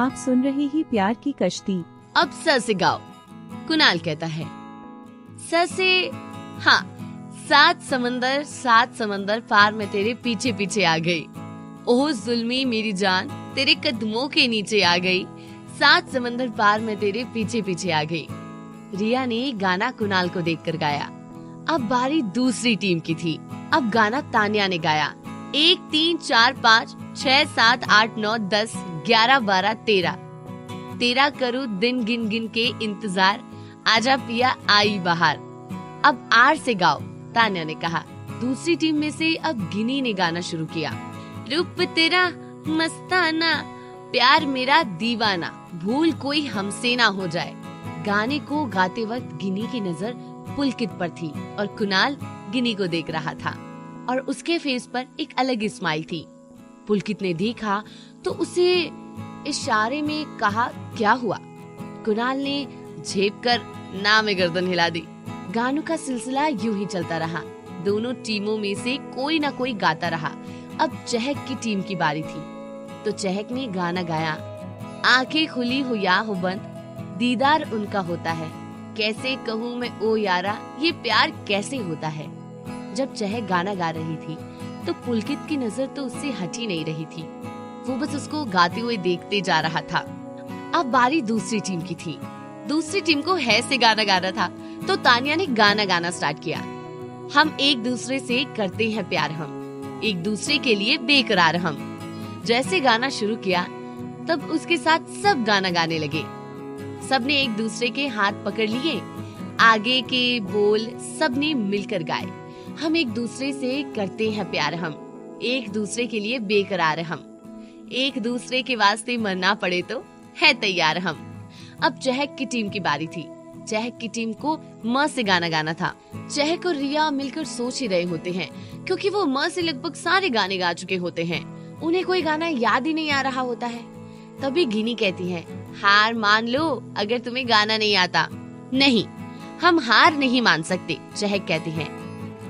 आप सुन रहे ही प्यार की कश्ती। अब स से गाओ। कुणाल कहता है स से। हाँ, 7 समंदर पार मैं तेरे पीछे पीछे आ गई। ओह जुल्मी मेरी जान तेरे कदमों के नीचे आ गई। 7 समंदर पार मैं तेरे पीछे पीछे आ गई। रिया ने गाना कुणाल को देखकर गाया। अब बारी दूसरी टीम की थी। अब गाना तान्या ने गाया। 1 3 4 5 6 7 8 9 10 11 12 13 करूँ दिन गिन गिन के इंतजार, आजा पिया आई बाहर। अब आर से गाओ, तान्या ने कहा। दूसरी टीम में से अब गिनी ने गाना शुरू किया। रूप तेरा मस्ताना, प्यार मेरा दीवाना, भूल कोई हमसे ना हो जाए। गाने को गाते वक्त गिनी की नजर पुलकित पर थी और कुणाल गिनी को देख रहा था और उसके फेस पर एक अलग स्माइल थी। पुलकित ने देखा तो उसे इशारे में कहा, क्या हुआ? कुणाल ने झेप कर ना में गर्दन हिला दी। गानों का सिलसिला यूं ही चलता रहा। दोनों टीमों में से कोई ना कोई गाता रहा। अब चहक की टीम की बारी थी तो चहक ने गाना गाया। आंखें खुली हो या हो बंद, दीदार उनका होता है, कैसे कहूँ मैं ओ यारा, ये प्यार कैसे होता है। जब चहक गाना गा रही थी तो पुलकित की नजर तो उससे हटी नहीं रही थी। वो बस उसको गाते हुए देखते जा रहा था। अब बारी दूसरी टीम की थी। दूसरी टीम को है से गाना गाना था तो तान्या ने गाना गाना स्टार्ट किया। हम एक दूसरे से करते हैं प्यार, हम एक दूसरे के लिए बेकरार हम। जैसे गाना शुरू किया तब उसके साथ सब गाना गाने लगे। सबने एक दूसरे के हाथ पकड़ लिए। आगे के बोल सबने मिलकर गाए। हम एक दूसरे से करते हैं प्यार, हम एक दूसरे के लिए बेकरार हम, एक दूसरे के वास्ते मरना पड़े तो है तैयार हम। अब चहक की टीम की बारी थी। चहक की टीम को म से गाना गाना था। चहक और रिया मिलकर सोच ही रहे होते हैं क्योंकि वो म से लगभग सारे गाने गा चुके होते हैं। उन्हें कोई गाना याद ही नहीं आ रहा होता है। तभी गिनी कहती है, हार मान लो अगर तुम्हें गाना नहीं आता। नहीं, हम हार नहीं मान सकते। चहक कहती है,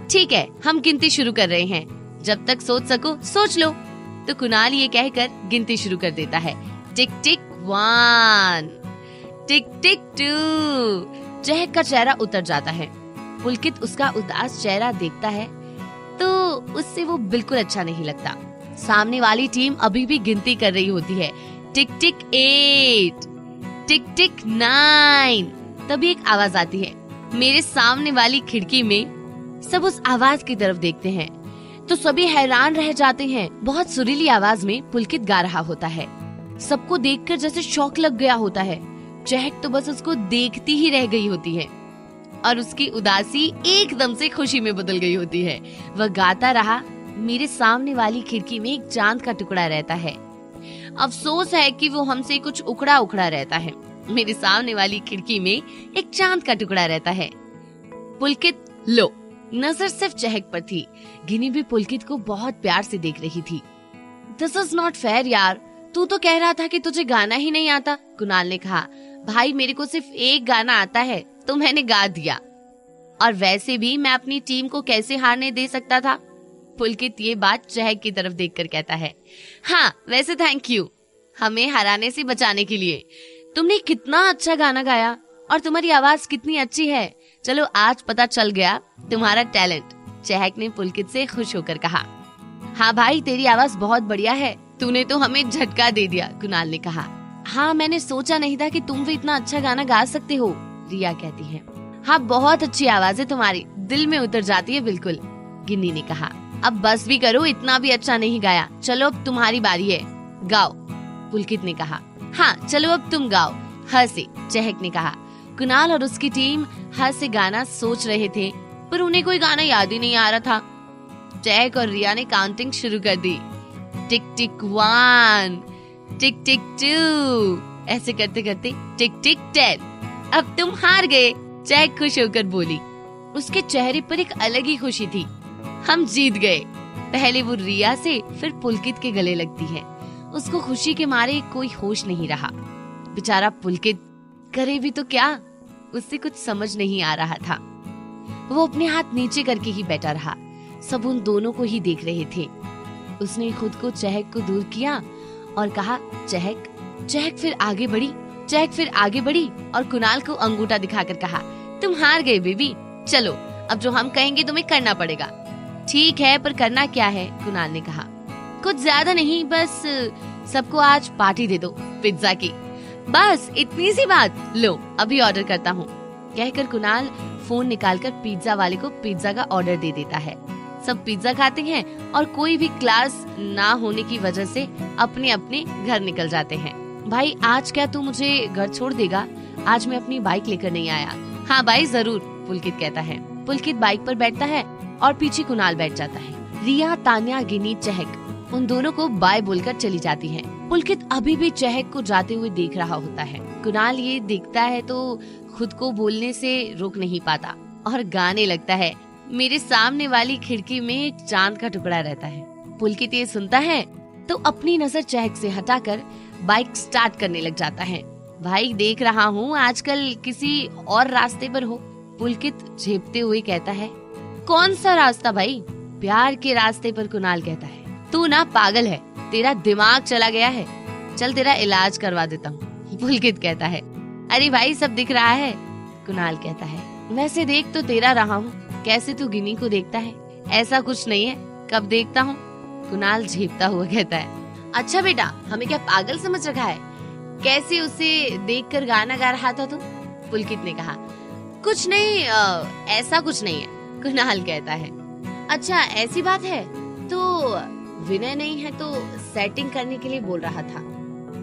ठीक है, हम गिनती शुरू कर रहे हैं, जब तक सोच सको सोच लो। तो कुणाल ये कहकर गिनती शुरू कर देता है। टिक टिक 1, टिक टिक 2। चहक का चेहरा उतर जाता है। पुलकित उसका उदास चेहरा देखता है तो उससे वो बिल्कुल अच्छा नहीं लगता। सामने वाली टीम अभी भी गिनती कर रही होती है। टिक टिक 8, टिक टिक 9। तभी एक आवाज आती है। मेरे सामने वाली खिड़की में सब उस आवाज की तरफ देखते हैं तो सभी हैरान रह जाते हैं। बहुत सुरीली आवाज में पुलकित गा रहा होता है। सबको देखकर जैसे शौक लग गया होता है। चहक तो बस उसको देखती ही रह गई होती है और उसकी उदासी एकदम से खुशी में बदल गई होती है। वह गाता रहा, मेरे सामने वाली खिड़की में एक चांद का टुकड़ा रहता है, अफसोस है कि वो हमसे कुछ उखड़ा उखड़ा रहता है। मेरे सामने वाली खिड़की में एक चांद का टुकड़ा रहता है। पुलकित लो, नजर सिर्फ चहक पर थी। गिनी भी पुलकित को बहुत प्यार से देख रही थी। दिस इज नॉट फेयर यार, तू तो कह रहा था कि तुझे गाना ही नहीं आता। कुणाल ने कहा, भाई मेरे को सिर्फ एक गाना आता है तो मैंने गा दिया, और वैसे भी मैं अपनी टीम को कैसे हारने दे सकता था। पुलकित ये बात चहक की तरफ देखकर कहता है, हाँ वैसे थैंक यू हमें हराने से बचाने के लिए। तुमने कितना अच्छा गाना गाया और तुम्हारी आवाज कितनी अच्छी है। चलो आज पता चल गया तुम्हारा टैलेंट। चहक ने पुलकित से खुश होकर कहा। हाँ भाई तेरी आवाज बहुत बढ़िया है, तूने तो हमें झटका दे दिया। कुणाल ने कहा, हाँ मैंने सोचा नहीं था कि तुम भी इतना अच्छा गाना गा सकते हो। रिया कहती है, हाँ बहुत अच्छी आवाज है तुम्हारी, दिल में उतर जाती है बिल्कुल। गिन्नी ने कहा, अब बस भी करो, इतना भी अच्छा नहीं गाया, चलो अब तुम्हारी बारी है, गाओ। पुलकित ने कहा, हाँ चलो अब तुम गाओ। ह से चहक ने कहा। कुणाल और उसकी टीम ह से गाना सोच रहे थे पर उन्हें कोई गाना याद ही नहीं आ रहा था। चहक और रिया ने काउंटिंग शुरू कर दी। टिक टिक 1, टिक टिक 2, ऐसे करते करते टिक टिक 10। अब तुम हार गए, चहक खुश होकर बोली। उसके चेहरे पर एक अलग ही खुशी थी। हम जीत गए। पहले वो रिया से फिर पुलकित के गले लगती है। उसको खुशी के मारे कोई होश नहीं रहा। बेचारा पुलकित करे भी तो क्या, उससे कुछ समझ नहीं आ रहा था। वो अपने हाथ नीचे करके ही बैठा रहा। सब उन दोनों को ही देख रहे थे। उसने खुद को चहक को दूर किया और कहा, चहक चहक फिर आगे बढ़ी और कुणाल को अंगूठा दिखाकर कहा, तुम हार गए बेबी, चलो अब जो हम कहेंगे तुम्हें करना पड़ेगा। ठीक है, पर करना क्या है? कुणाल ने कहा। कुछ ज्यादा नहीं, बस सबको आज पार्टी दे दो पिज्जा की, बस इतनी सी बात। लो अभी ऑर्डर करता हूँ, कहकर कुणाल फोन निकालकर पिज्जा वाले को पिज्जा का ऑर्डर दे देता है। सब पिज्जा खाते हैं और कोई भी क्लास ना होने की वजह से अपने अपने घर निकल जाते हैं। भाई आज क्या तू मुझे घर छोड़ देगा? आज मैं अपनी बाइक लेकर नहीं आया। हाँ भाई जरूर, पुलकित कहता है। पुलकित बाइक पर बैठता है और पीछे कुणाल बैठ जाता है। रिया, तान्या, गिनी, चहक उन दोनों को बाय बोलकर चली जाती है। पुलकित अभी भी चहक को जाते हुए देख रहा होता है। कुणाल ये देखता है तो खुद को बोलने से रोक नहीं पाता और गाने लगता है, मेरे सामने वाली खिड़की में एक चांद का टुकड़ा रहता है। पुलकित ये सुनता है तो अपनी नजर चहक से हटाकर बाइक स्टार्ट करने लग जाता है। भाई देख रहा हूँ आजकल किसी और रास्ते पर हो, पुलकित झेपते हुए कहता है। कौन सा रास्ता भाई? प्यार के रास्ते पर, कुणाल कहता है। तू ना पागल है, तेरा दिमाग चला गया है, चल तेरा इलाज करवा देता हूँ, पुलकित कहता है। अरे भाई सब दिख रहा है, कुणाल कहता है। वैसे देख तो तेरा रहा हूँ, कैसे तू गिनी को देखता है? ऐसा कुछ नहीं है, कब देखता हूँ, कुणाल झेपता हुआ कहता है। अच्छा बेटा, हमें क्या पागल समझ रखा है? कैसे उसे देखकर गाना गा रहा था तुम? पुलकित ने कहा। कुछ नहीं, ऐसा कुछ नहीं है, कुणाल कहता है। अच्छा ऐसी बात है, तो विनय नहीं है तो सेटिंग करने के लिए बोल रहा था,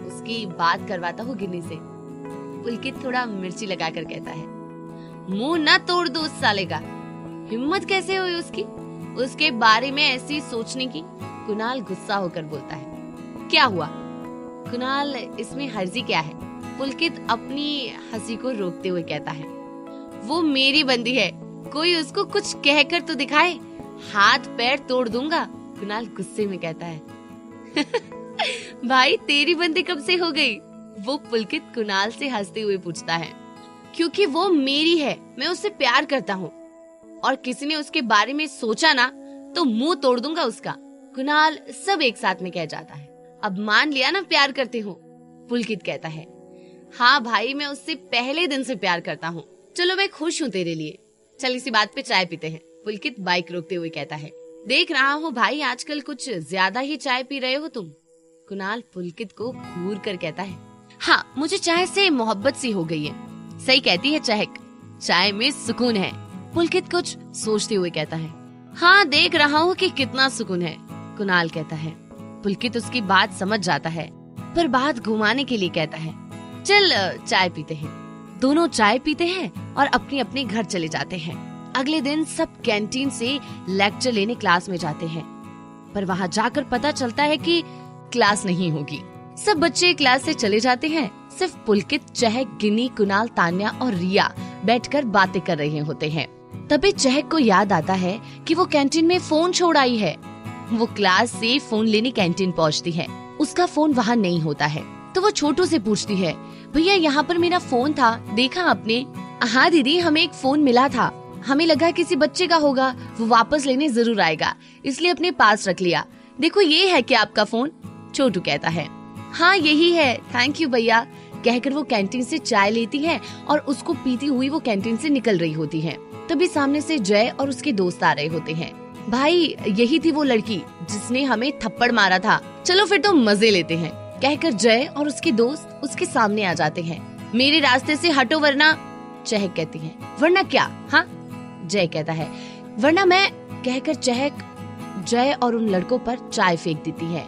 उसकी बात करवाता हूँ गिनी से, पुलकित थोड़ा मिर्ची लगाकर कहता है। मुंह ना तोड़ दो उस साले का, हिम्मत कैसे हुई उसके बारे में ऐसी सोचने की? कुणाल गुस्सा होकर बोलता है। क्या हुआ कुणाल, इसमें हर्जी क्या है? पुलकित अपनी हंसी को रोकते हुए कहता है। वो मेरी बंदी है, कोई उसको कुछ कहकर तो दिखाए, हाथ पैर तोड़ दूंगा, कुणाल गुस्से में कहता है। भाई तेरी बंदी कब से हो गई? वो पुलकित कुणाल से हंसते हुए पूछता है। क्योंकि वो मेरी है, मैं उससे प्यार करता हूँ, और किसी ने उसके बारे में सोचा ना तो मुंह तोड़ दूंगा उसका, कुणाल सब एक साथ में कह जाता है। अब मान लिया ना प्यार करते हो, पुलकित कहता है। हाँ भाई मैं उससे पहले दिन से प्यार करता हूँ, चलो मैं खुश हूँ तेरे लिए, चल इसी बात पे चाय पीते हैं, पुलकित बाइक रोकते हुए कहता है। देख रहा हूँ भाई आजकल कुछ ज्यादा ही चाय पी रहे हो तुम, कुणाल पुलकित को घूर कर कहता है। हाँ मुझे चाय से मोहब्बत सी हो गई है, सही कहती है चहक, चाय में सुकून है, पुलकित कुछ सोचते हुए कहता है। हाँ देख रहा हूँ कि कितना सुकून है, कुणाल कहता है। पुलकित उसकी बात समझ जाता है पर बात घुमाने के लिए कहता है, चल चाय पीते हैं। दोनों चाय पीते हैं और अपने अपने घर चले जाते हैं। अगले दिन सब कैंटीन से लेक्चर लेने क्लास में जाते हैं, पर वहाँ जाकर पता चलता है कि क्लास नहीं होगी। सब बच्चे क्लास से चले जाते हैं, सिर्फ पुलकित, चहक, गिनी, कुणाल, तान्या और रिया बैठकर बातें कर रहे होते हैं। तभी चहक को याद आता है कि वो कैंटीन में फोन छोड़ आई है। वो क्लास से फोन लेने कैंटीन पहुंचती है, उसका फोन वहाँ नहीं होता है, तो वो छोटू से पूछती है, भैया यहाँ पर मेरा फोन था, देखा आपने? हाँ दीदी, हमें एक फोन मिला था, हमें लगा किसी बच्चे का होगा, वो वापस लेने जरूर आएगा, इसलिए अपने पास रख लिया। देखो ये है क्या आपका फोन? छोटू कहता है। हाँ यही है, थैंक यू भैया, कहकर वो कैंटीन से चाय लेती है और उसको पीती हुई वो कैंटीन से निकल रही होती है। तभी सामने से जय और उसके दोस्त आ रहे होते हैं। भाई यही थी वो लड़की जिसने हमें थप्पड़ मारा था, चलो फिर तो मजे लेते हैं, कहकर जय और उसके दोस्त उसके सामने आ जाते हैं। मेरे रास्ते से हटो वरना, चहक कहती है। वरना क्या? हाँ जय कहता है, वरना मैं, कहकर चहक जय और उन लड़कों पर चाय फेंक देती है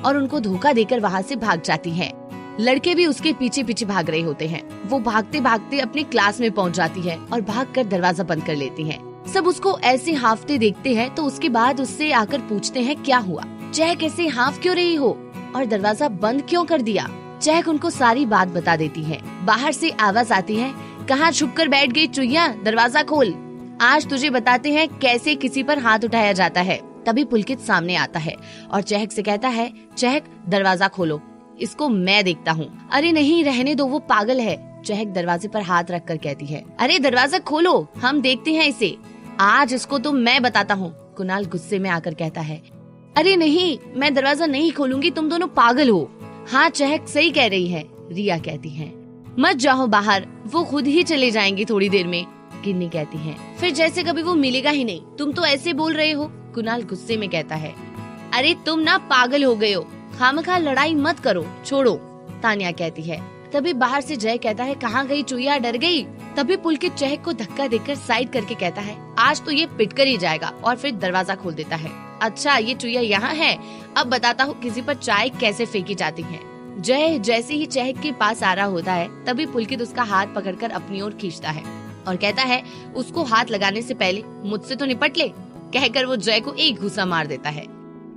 और उनको धोखा देकर वहाँ से भाग जाती है। लड़के भी उसके पीछे पीछे भाग रहे होते हैं। वो भागते भागते अपने क्लास में पहुँच जाती है और भागकर दरवाजा बंद कर लेती है। सब उसको ऐसे हाफते देखते हैं, तो उसके बाद उससे आकर पूछते हैं क्या हुआ, चहक ऐसे हाफ क्यों रही हो और दरवाजा बंद क्यों कर दिया? चहक उनको सारी बात बता देती है। बाहर से आवाज आती है, कहाँ छुप कर बैठ गई चुईया, दरवाजा खोल, आज तुझे बताते हैं कैसे किसी पर हाथ उठाया जाता है। तभी पुलकित सामने आता है और चहक से कहता है, चहक दरवाजा खोलो, इसको मैं देखता हूँ। अरे नहीं रहने दो, वो पागल है, चहक दरवाजे पर हाथ रख कर कहती है। अरे दरवाजा खोलो, हम देखते हैं इसे, आज इसको तो मैं बताता हूँ, कुणाल गुस्से में आकर कहता है। अरे नहीं, मैं दरवाजा नहीं खोलूंगी, तुम दोनों पागल हो, हाँ चहक सही कह रही है, रिया कहती है। मत जाओ बाहर, वो खुद ही चले जाएंगे थोड़ी देर में, गिन्नी कहती है। फिर जैसे कभी वो मिलेगा ही नहीं, तुम तो ऐसे बोल रहे हो, कुणाल गुस्से में कहता है। अरे तुम ना पागल हो गए हो, खामखा लड़ाई मत करो, छोड़ो, तान्या कहती है। तभी बाहर से जय कहता है, कहाँ गई चुईया, डर गई। तभी पुलकित चहक को धक्का देकर साइड करके कहता है, आज तो ये पिट कर ही जाएगा, और फिर दरवाजा खोल देता है। अच्छा ये चुईया यहाँ है, अब बताता हूँ किसी पर चाय कैसे फेंकी जाती है। जय जैसे ही चहक के पास आ रहा होता है, तभी पुलकित उसका हाथ पकड़कर अपनी ओर खींचता है और कहता है, उसको हाथ लगाने से पहले मुझसे तो निपट ले, कहकर वो जय को एक घूसा मार देता है।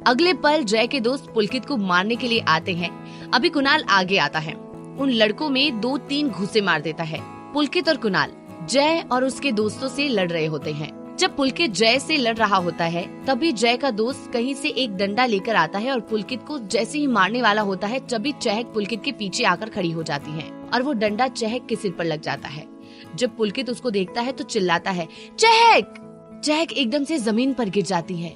अगले पल जय के दोस्त पुलकित को मारने के लिए आते हैं। अभी कुणाल आगे आता है, उन लड़कों में 2-3 घूसे मार देता है। पुलकित और कुणाल जय और उसके दोस्तों से लड़ रहे होते हैं। जब पुलकित जय से लड़ रहा होता है, तभी जय का दोस्त कहीं से एक डंडा लेकर आता है और पुलकित को जैसे ही मारने वाला होता है, तभी चहक पुलकित के पीछे आकर खड़ी हो जाती है और वो डंडा चहक के सिर पर लग जाता है। जब पुलकित उसको देखता है तो चिल्लाता है, चहक! चहक एकदम से जमीन पर गिर जाती है,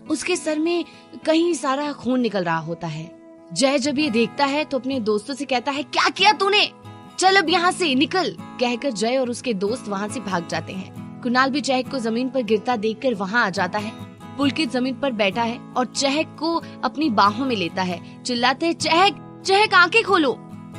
उसके सर में कहीं सारा खून निकल रहा होता है। जय जब ये देखता है तो अपने दोस्तों से कहता है, क्या किया तूने, चल अब यहाँ से निकल, कहकर जय और उसके दोस्त वहाँ से भाग जाते हैं। कुणाल भी चहक को जमीन पर गिरता देखकर वहाँ आ जाता है। पुलकित जमीन पर बैठा है और चहक को अपनी बाहों में लेता है, चिल्लाते हैं, चहक चहक आंखें खोलो।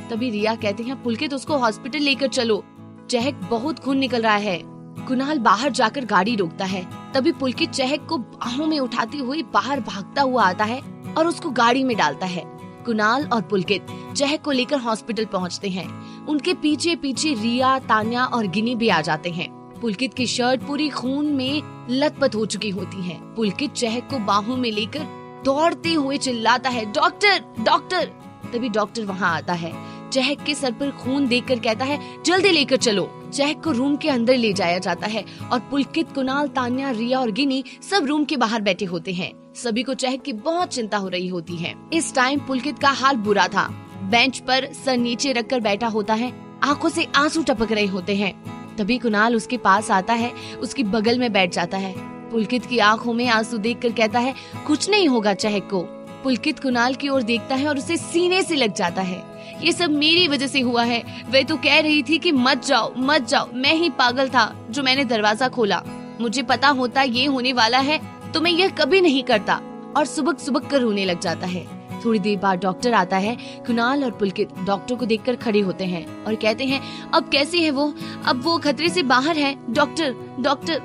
तभी रिया कहती है, पुलकित उसको हॉस्पिटल लेकर चलो, चहक बहुत खून निकल रहा है। कुणाल बाहर जाकर गाड़ी रोकता है। तभी पुलकित चहक को बाहों में उठाती हुई बाहर भागता हुआ आता है और उसको गाड़ी में डालता है। कुणाल और पुलकित चहक को लेकर हॉस्पिटल पहुंचते हैं। उनके पीछे पीछे रिया, तान्या और गिनी भी आ जाते हैं। पुलकित की शर्ट पूरी खून में लथपथ हो चुकी होती है। पुलकित चहक को बाहों में लेकर दौड़ते हुए चिल्लाता है, डॉक्टर डॉक्टर। तभी डॉक्टर वहाँ आता है। चहक के सर पर खून देखकर कहता है, जल्दी लेकर चलो। चहक को रूम के अंदर ले जाया जाता है और पुलकित, कुणाल, तान्या, रिया और गिनी सब रूम के बाहर बैठे होते हैं। सभी को चहक की बहुत चिंता हो रही होती है। इस टाइम पुलकित का हाल बुरा था, बेंच पर सर नीचे रखकर बैठा होता है, आंखों से आंसू टपक रहे होते हैं। तभी कुणाल उसके पास आता है, उसकी बगल में बैठ जाता है। पुलकित की आंखों में आंसू देखकर कहता है, कुछ नहीं होगा चहक को। पुलकित कुणाल की ओर देखता है और उसे सीने से लग जाता है, ये सब मेरी वजह से हुआ है। वे तो कह रही थी कि मत जाओ मत जाओ, मैं ही पागल था जो मैंने दरवाजा खोला। मुझे पता होता ये होने वाला है तो मैं यह कभी नहीं करता। और सुबक सुबक कर रोने लग जाता है। थोड़ी देर बाद डॉक्टर आता है। कुणाल और पुलकित डॉक्टर को देखकर खड़े होते हैं और कहते हैं, अब कैसी है वो? अब वो खतरे से बाहर है डॉक्टर डॉक्टर।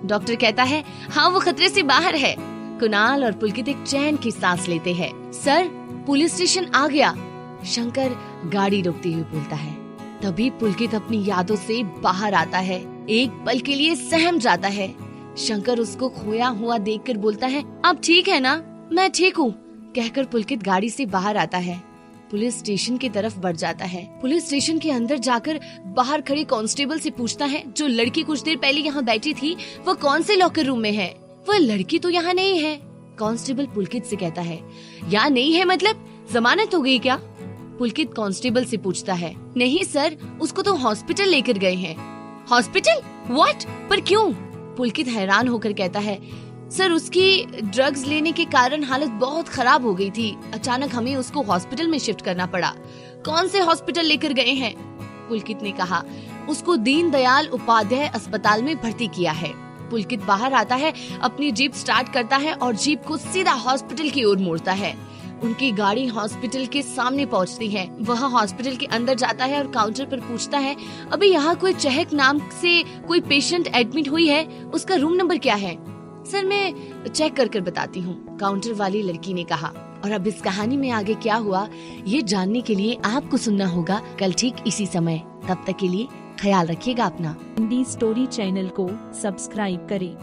डॉक्टर कहता है, हाँ वो खतरे से बाहर है। कुणाल और पुलकित एक चैन की सांस लेते हैं। सर पुलिस स्टेशन आ गया, शंकर गाड़ी रोकते हुए बोलता है। तभी पुलकित अपनी यादों से बाहर आता है, एक पल के लिए सहम जाता है। शंकर उसको खोया हुआ देखकर बोलता है, आप ठीक है ना? मैं ठीक हूँ, कहकर पुलकित गाड़ी से बाहर आता है। पुलिस स्टेशन की तरफ बढ़ जाता है। पुलिस स्टेशन के अंदर जाकर बाहर खड़े कांस्टेबल से पूछता है, जो लड़की कुछ देर पहले यहाँ बैठी थी वो कौन से लॉकर रूम में है? वह लड़की तो यहाँ नहीं है। कांस्टेबल पुलकित से कहता है, यहाँ नहीं है मतलब जमानत हो गई क्या? पुलकित कांस्टेबल से पूछता है, नहीं सर, उसको तो हॉस्पिटल लेकर गए हैं। हॉस्पिटल? व्हाट? पर क्यों? पुलकित हैरान होकर कहता है, सर उसकी ड्रग्स लेने के कारण हालत बहुत खराब हो गई थी, अचानक हमें उसको हॉस्पिटल में शिफ्ट करना पड़ा। कौन से हॉस्पिटल लेकर गए हैं? पुलकित ने कहा, उसको दीनदयाल उपाध्याय अस्पताल में भर्ती किया है। पुलकित बाहर आता है, अपनी जीप स्टार्ट करता है और जीप को सीधा हॉस्पिटल की ओर मोड़ता है। उनकी गाड़ी हॉस्पिटल के सामने पहुंचती है। वह हॉस्पिटल के अंदर जाता है और काउंटर पर पूछता है, अभी यहाँ कोई चहक नाम से कोई पेशेंट एडमिट हुई है, उसका रूम नंबर क्या है? सर मैं चेक कर बताती हूँ, काउंटर वाली लड़की ने कहा। और अब इस कहानी में आगे क्या हुआ ये जानने के लिए आपको सुनना होगा कल ठीक इसी समय। तब तक के लिए ख्याल रखिएगा अपना। हिंदी स्टोरी चैनल को सब्सक्राइब करें।